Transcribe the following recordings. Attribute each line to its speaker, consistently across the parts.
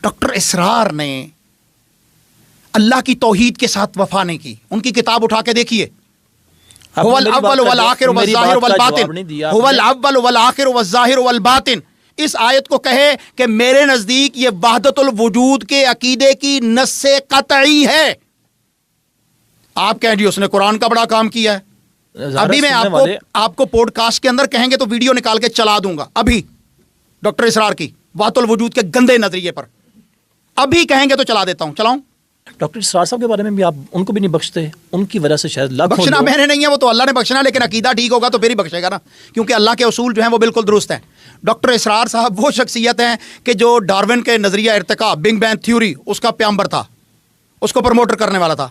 Speaker 1: Doctor اسرار نے اللہ کی توحید کے ساتھ وفا نہیں کی. ان کی کتاب اٹھا کے دیکھیے, هو الاول والآخر والظاہر والباطن, هو الاول والآخر والظاہر والباطن. اس آیت کو کہے کہ میرے نزدیک یہ وحدت الوجود کے عقیدے کی نص قطعی ہے. آپ کہیں جی اس نے قرآن کا بڑا کام کیا ہے. ابھی میں آپ کو پوڈ کاسٹ کے اندر کہیں گے تو ویڈیو نکال کے چلا دوں گا ابھی, ڈاکٹر اسرار کی وحدت الوجود کے گندے نظریے پر. ابھی کہیں گے تو چلا دیتا ہوں, چلاؤں.
Speaker 2: ڈاکٹر اسرار صاحب کے بارے میں بھی آپ ان کو بھی نہیں بخشتے, ان کی وجہ سے شاید
Speaker 1: بخشنا میں نے نہیں ہے, وہ تو اللہ نے بخشنا, لیکن عقیدہ ٹھیک ہوگا تو پھر ہی بخشے گا نا, کیونکہ اللہ کے اصول جو ہیں وہ بالکل درست ہیں. ڈاکٹر اسرار صاحب وہ شخصیت ہیں کہ جو ڈارون کے نظریہ ارتقاء, بگ بینگ تھیوری, اس کا پیامبر تھا, اس کو پروموٹر کرنے والا تھا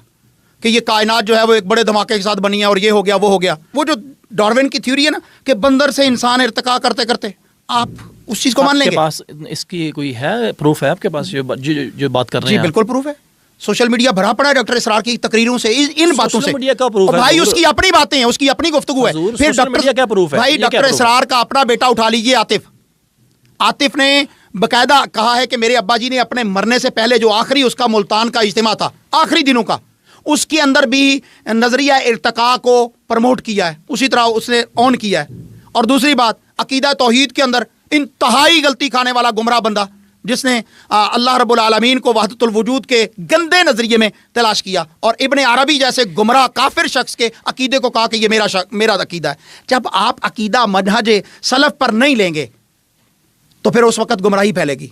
Speaker 1: کہ یہ کائنات جو ہے وہ ایک بڑے دھماکے کے ساتھ بنی ہے اور یہ ہو گیا وہ ہو گیا. وہ جو ڈارون کی تھیوری ہے نا کہ بندر سے انسان ارتقاء کرتے کرتے, آپ اس چیز کو مان لیں گے؟
Speaker 2: آپ کے پاس اس کی کوئی ہے پروف ہے آپ کے پاس جو بات کر رہے ہیں؟
Speaker 1: جی بالکل پروف ہے. سوشل میڈیا بھرا پڑا ہے ڈاکٹر اسرار کی تقریروں سے, ان باتوں سے.
Speaker 2: سوشل میڈیا کا پروف ہے
Speaker 1: بھائی, اس کی اپنی باتیں ہیں, اس کی اپنی گفتگو ہے. پھر
Speaker 2: سوشل میڈیا کیا پروف ہے
Speaker 1: بھائی؟ ڈاکٹر اسرار کا اپنا بیٹا اٹھا لیجئے, عاطف نے باقاعدہ کہا ہے کہ میرے ابا جی نے اپنے مرنے سے پہلے جو آخری اس کا ملتان کا اجتماع تھا, آخری دنوں کا, اس کے اندر بھی نظریہ ارتقاء کو پروموٹ کیا ہے, اسی طرح اس نے آن کیا ہے. اور دوسری بات, عقیدہ توحید کے اندر انتہائی غلطی کھانے والا گمراہ بندہ جس نے اللہ رب العالمین کو وحدت الوجود کے گندے نظریے میں تلاش کیا, اور ابن عربی جیسے گمراہ کافر شخص کے عقیدے کو کہا کہ یہ میرا عقیدہ ہے. جب آپ عقیدہ منہج سلف پر نہیں لیں گے تو پھر اس وقت گمراہی پھیلے گی,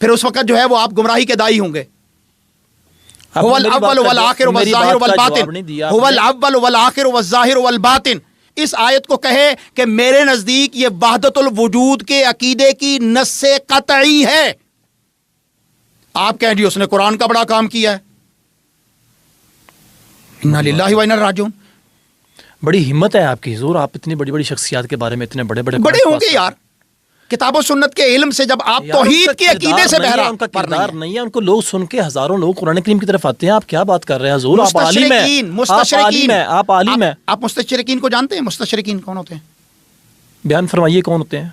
Speaker 1: پھر اس وقت جو ہے وہ آپ گمراہی کے دائی ہوں گے. هو الاول والآخر والظاہر والباطن, هو الاول والآخر والظاہر والباطن. اس آیت کو کہے کہ میرے نزدیک یہ وحدت الوجود کے عقیدے کی نص قطعی ہے. آپ کہیں جی اس نے قرآن کا بڑا کام کیا ہے. انا للہ و انا الیہ راجعون.
Speaker 2: بڑی ہمت ہے آپ کی حضور, آپ اتنی بڑی بڑی شخصیات کے بارے میں اتنے بڑے
Speaker 1: ہوں گے یار. کتاب و سنت کے علم سے جب آپ توحید کے عقیدے سے بہرا
Speaker 2: ان کا کردار نہیں ہے, ان کو لوگ سن کے ہزاروں لوگ قرآن کریم کی طرف آتے ہیں. آپ کیا بات کر رہے ہیں حضور؟ آپ عالم ہیں, آپ عالم ہیں.
Speaker 1: آپ مستشرقین کو جانتے ہیں؟ مستشرقین کون ہوتے ہیں؟
Speaker 2: بیان فرمائیے کون ہوتے ہیں؟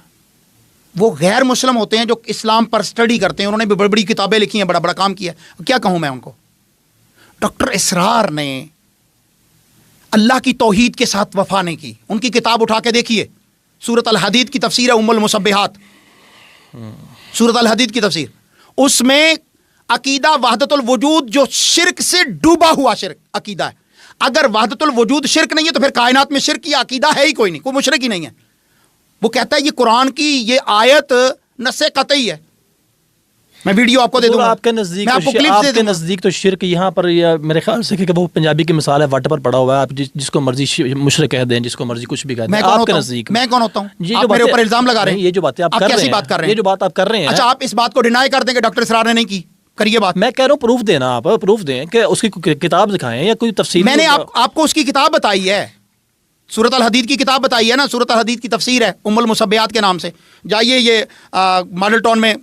Speaker 1: وہ غیر مسلم ہوتے ہیں جو اسلام پر سٹڈی کرتے ہیں, انہوں نے بھی بڑی بڑی کتابیں لکھی ہیں, بڑا بڑا کام کیا ہے. کیا کہوں میں ان کو؟ ڈاکٹر اسرار نے اللہ کی توحید کے ساتھ وفا نہیں کی. ان کی کتاب اٹھا کے دیکھیے, سورۃ الحدید کی تفسیر ہے ام المصبحات, سورۃ الحدید کی تفسیر, اس میں عقیدہ وحدت الوجود جو شرک سے ڈوبا ہوا شرک عقیدہ ہے. اگر وحدت الوجود شرک نہیں ہے تو پھر کائنات میں شرک کی عقیدہ ہے ہی کوئی نہیں, کوئی مشرک ہی نہیں ہے. وہ کہتا ہے یہ قرآن کی یہ آیت نص قطعی ہے. میں ویڈیو آپ کو دے دوں گا.
Speaker 2: آپ کے نزدیک تو شرک یہاں پر میرے خیال سے کہ وہ پنجابی کی مثال ہے, وٹ پر پڑا ہوا ہے. آپ جس کو مرضی مشرک کہہ دیں, جس کو مرضی کچھ بھی کہہ دیں. آپ کے نزدیک
Speaker 1: میں کون ہوتا ہوں؟ آپ میرے اوپر الزام لگا رہے ہیں.
Speaker 2: یہ جو باتیں آپ کر رہے ہیں, یہ جو بات آپ کر رہے ہیں,
Speaker 1: اچھا آپ اس بات کو ڈینائی کر دیں کہ ڈاکٹر اسرار نے نہیں کی, کریے بات.
Speaker 2: میں کہہ رہا ہوں پروف دینا, آپ پروف دیں کہ اس کی کتاب دکھائیں یا کوئی تفسیر.
Speaker 1: میں نے آپ کو اس کی کتاب بتائی ہے, سورۃ الحدید کی کتاب بتائی ہے نا, سورۃ الحدید کی تفسیر ہے ام المصبحات کے نام سے. جائیے, یہ ماڈل ٹاؤن میں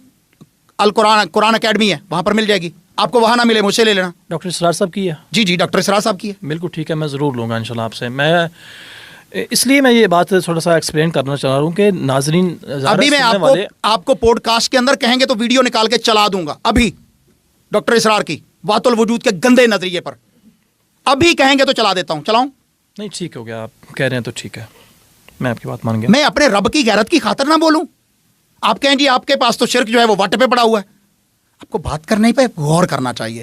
Speaker 1: قرآن اکیڈمی ہے, وہاں پر مل جائے گی آپ کو. وہاں نہ ملے مجھ سے لے لینا.
Speaker 2: ڈاکٹر اسرار صاحب کی ہے؟
Speaker 1: جی ڈاکٹر اسرار صاحب کی ہے.
Speaker 2: بالکل ٹھیک ہے, میں ضرور لوں گا انشاءاللہ آپ سے. میں اس لیے میں یہ بات تھوڑا سا ایکسپلین کرنا چاہ رہا ہوں کہ ناظرین,
Speaker 1: ابھی میں آپ کو پوڈ کاسٹ کے اندر کہیں گے تو ویڈیو نکال کے چلا دوں گا ابھی, ڈاکٹر اسرار کی وحدت الوجود کے گندے نظریے پر. ابھی کہیں گے تو چلا دیتا ہوں, چلاؤں؟
Speaker 2: نہیں ٹھیک ہو گیا, آپ کہہ رہے ہیں تو ٹھیک ہے, میں آپ کی بات مان گیا.
Speaker 1: میں اپنے رب کی غیرت کی خاطر نہ بولوں. آپ کہیں جی آپ کے پاس تو شرک جو ہے وہ وٹ پہ پڑا ہوا ہے. آپ کو بات کرنے پہ غور کرنا چاہیے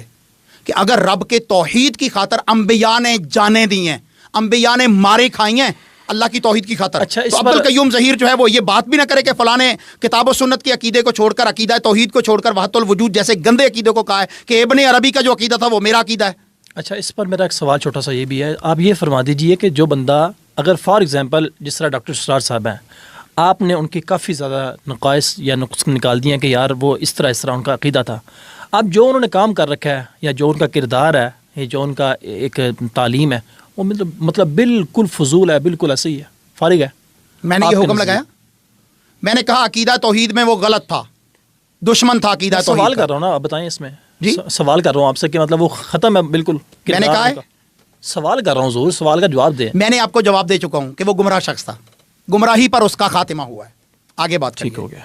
Speaker 1: کہ اگر رب کے توحید کی خاطر انبیاء نے جانیں دی ہیں, انبیاء نے مارے کھائی ہیں اللہ کی توحید کی خاطر, تو عبدالقیوم ظہیر جو ہے وہ یہ بات بھی نہ کرے کہ فلاں نے کتاب و سنت کے عقیدے کو چھوڑ کر, عقیدہ توحید کو چھوڑ کر وحدت الوجود جیسے گندے عقیدے کو کہا ہے کہ ابن عربی کا جو عقیدہ تھا وہ میرا عقیدہ ہے.
Speaker 2: اچھا, اس پر میرا ایک سوال چھوٹا سا یہ بھی ہے, آپ یہ فرما دیجئے کہ جو بندہ اگر فار ایگزامپل جس طرح ڈاکٹر اسرار صاحب ہیں, آپ نے ان کی کافی زیادہ نقائص یا نقص نکال دیے ہیں کہ یار وہ اس طرح ان کا عقیدہ تھا. اب جو انہوں نے کام کر رکھا ہے یا جو ان کا کردار ہے یا جو ان کا ایک تعلیم ہے وہ مطلب بالکل فضول ہے, بالکل ایسے ہی ہے, فارغ ہے.
Speaker 1: میں نے یہ حکم لگایا, میں نے کہا عقیدہ توحید میں وہ غلط تھا, دشمن تھا عقیدہ توحید.
Speaker 2: سوال کر رہا ہوں نا, آپ بتائیں اس میں.
Speaker 1: جی
Speaker 2: سوال کر رہا ہوں آپ سے کہ مطلب وہ ختم ہے بالکل.
Speaker 1: میں نے کہا ہے
Speaker 2: سوال کر رہا ہوں ضرور, سوال کا جواب دیں.
Speaker 1: میں نے آپ کو جواب دے چکا ہوں کہ وہ گمراہ شخص تھا, گمراہی پر اس کا خاتمہ ہوا ہے. آگے بات
Speaker 2: ٹھیک ہو گیا.